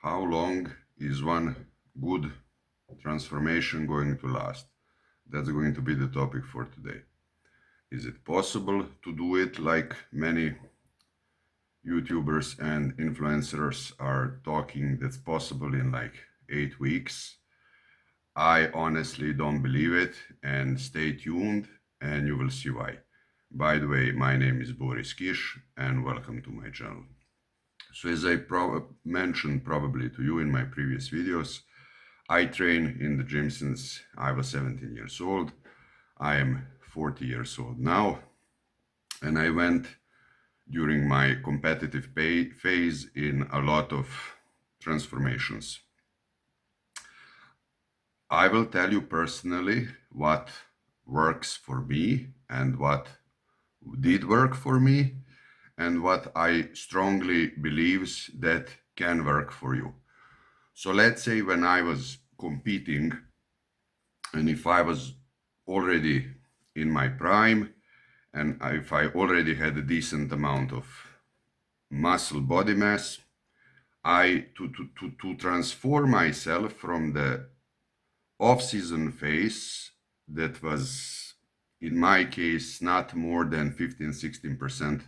How long is one good transformation going to last? That's going to be the topic for today. Is it possible to do it like many YouTubers and influencers are talking that's possible in like 8 weeks? I honestly don't believe it, and stay tuned and you will see why. By the way, my name is Boris Kish and welcome to my channel. So as I mentioned probably to you in my previous videos, I train in the gym since I was 17 years old. I am 40 years old now, and I went during my competitive phase in a lot of transformations. I will tell you personally what works for me and what did work for me and what I strongly believes that can work for you. So let's say when I was competing, and if I was already in my prime, and if I already had a decent amount of muscle body mass, I to transform myself from the off-season phase that was in my case not more than 15-16%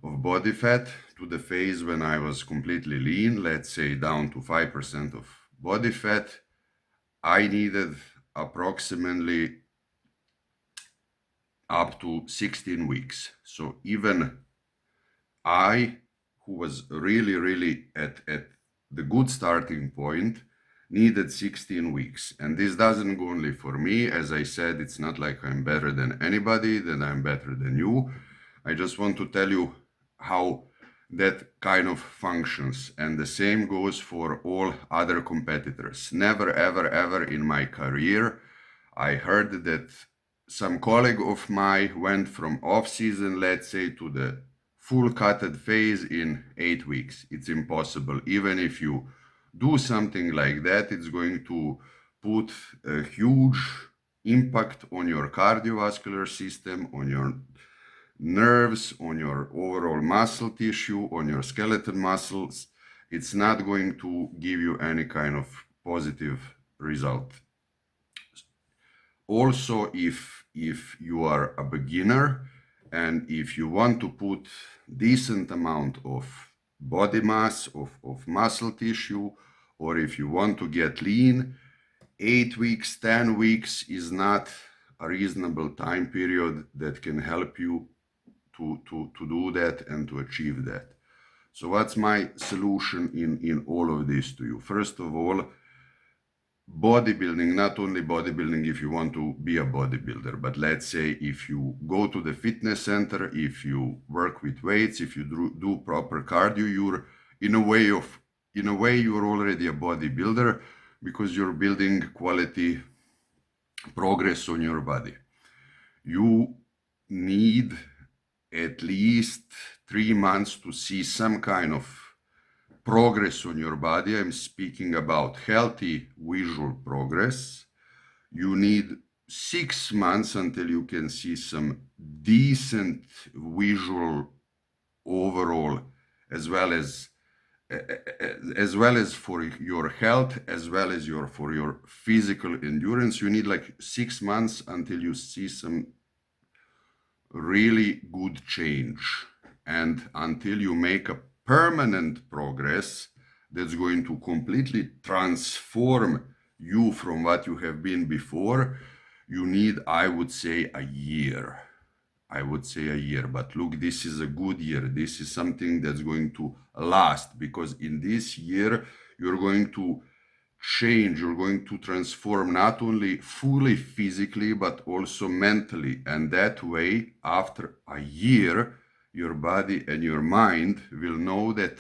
of body fat to the phase when I was completely lean, let's say down to 5% of body fat, I needed approximately up to 16 weeks. So even I, who was really at the good starting point, needed 16 weeks. And this doesn't go only for me. As I said, it's not like I'm better than anybody, that I'm better than you. I just want to tell you how that kind of functions. And the same goes for all other competitors. Never, ever in my career, I heard that some colleague of mine went from off-season, let's say, to the full cutted phase in 8 weeks. It's impossible. Even if you do something like that, it's going to put a huge impact on your cardiovascular system, on your nerves, on your overall muscle tissue, on your skeletal muscles. It's not going to give you any kind of positive result. Also, if you are a beginner and if you want to put decent amount of body mass, of muscle tissue, or if you want to get lean, 8 weeks, 10 weeks is not a reasonable time period that can help you to do that and to achieve that. So what's my solution in all of this to you? First of all, bodybuilding, not only bodybuilding if you want to be a bodybuilder, but let's say if you go to the fitness center, if you work with weights, if you do proper cardio, you're in a way you're already a bodybuilder because you're building quality progress on your body. You need at least 3 months to see some kind of progress on your body. I'm speaking about healthy visual progress. You need 6 months until you can see some decent visual overall, as well as for your health, as well as for your physical endurance. You need like 6 months until you see some really good change, and until you make a permanent progress that's going to completely transform you from what you have been before, you need, I would say, a year. But look, this is a good year. This is something that's going to last, because in this year you're going to change, you're going to transform not only fully physically but also mentally, and that way after a year your body and your mind will know that,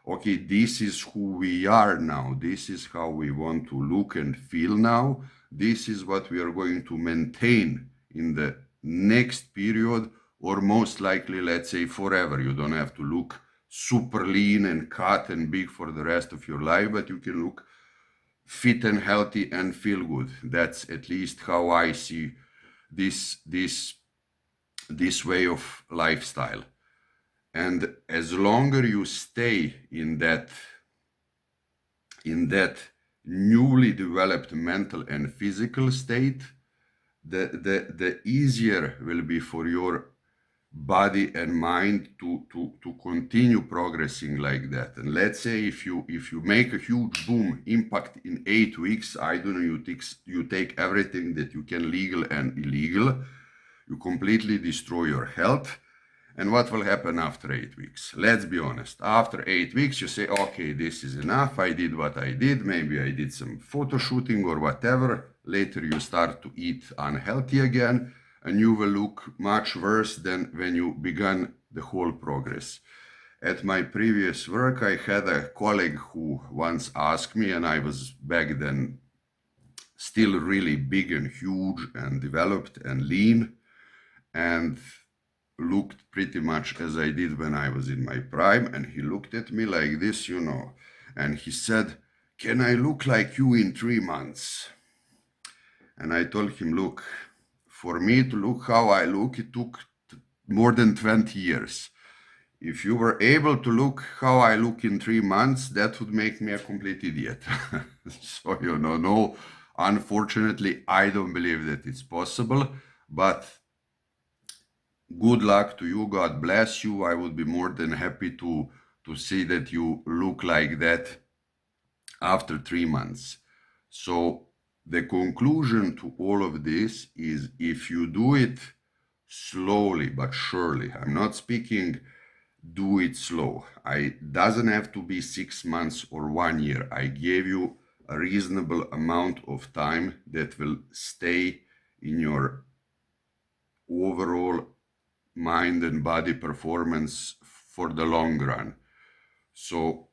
okay, this is who we are now, this is how we want to look and feel now, this is what we are going to maintain in the next period, or most likely, let's say, forever. You don't have to look super lean and cut and big for the rest of your life, but you can look fit and healthy and feel good. That's at least how I see this way of lifestyle. And as longer you stay in that in that newly developed mental and physical state, the easier will be for your body and mind to continue progressing like that. And let's say if you make a huge boom impact in 8 weeks, I don't know, you take everything that you can, legal and illegal, you completely destroy your health. And what will happen after 8 weeks? Let's be honest. After 8 weeks, you say, okay, this is enough. I did what I did. Maybe I did some photo shooting or whatever. Later, you start to eat unhealthy again, and you will look much worse than when you began the whole progress. At my previous work, I had a colleague who once asked me, and I was back then still really big and huge and developed and lean, and looked pretty much as I did when I was in my prime. And he looked at me like this, and he said, "Can I look like you in 3 months?" And I told him, look, for me to look how I look, it took more than 20 years. If you were able to look how I look in 3 months, that would make me a complete idiot. So, no, unfortunately, I don't believe that it's possible, but good luck to you. God bless you. I would be more than happy to see that you look like that after 3 months. So the conclusion to all of this is, if you do it slowly but surely, I'm not speaking do it slow. It doesn't have to be 6 months or 1 year. I gave you a reasonable amount of time that will stay in your overall mind and body performance for the long run. So,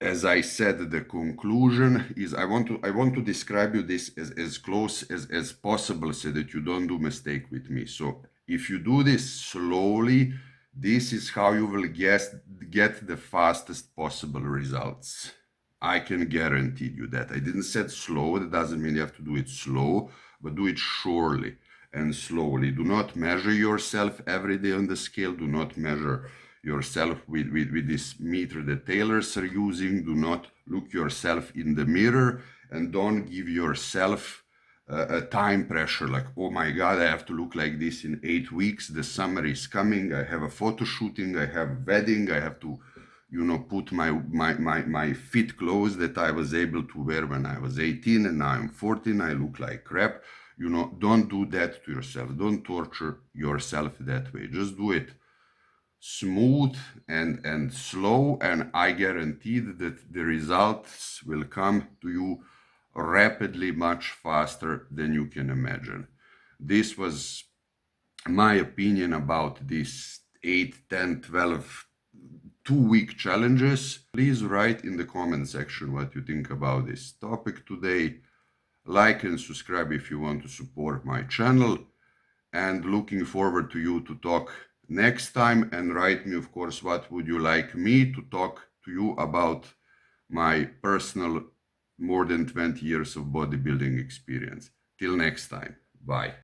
as I said, the conclusion is, I want to describe you this as close as possible so that you don't do mistake with me. So if you do this slowly, this is how you will get the fastest possible results. I can guarantee you that. I didn't say slow. That doesn't mean you have to do it slow, but do it surely and slowly. Do not measure yourself every day on the scale. Do not measure yourself with this meter that tailors are using. Do not look yourself in the mirror, and don't give yourself a time pressure like, oh my God, I have to look like this in 8 weeks. The summer is coming. I have a photo shooting. I have wedding. I have to, put my fit clothes that I was able to wear when I was 18, and now I'm 14. I look like crap. Don't do that to yourself. Don't torture yourself that way. Just do it smooth and slow, and I guarantee that the results will come to you rapidly, much faster than you can imagine. This was my opinion about these 8, 10, 12 2-week challenges. Please write in the comment section what you think about this topic today. Like and subscribe if you want to support my channel, and looking forward to you to talk next time. And write me, of course, what would you like me to talk to you about my personal more than 20 years of bodybuilding experience. Till next time, bye.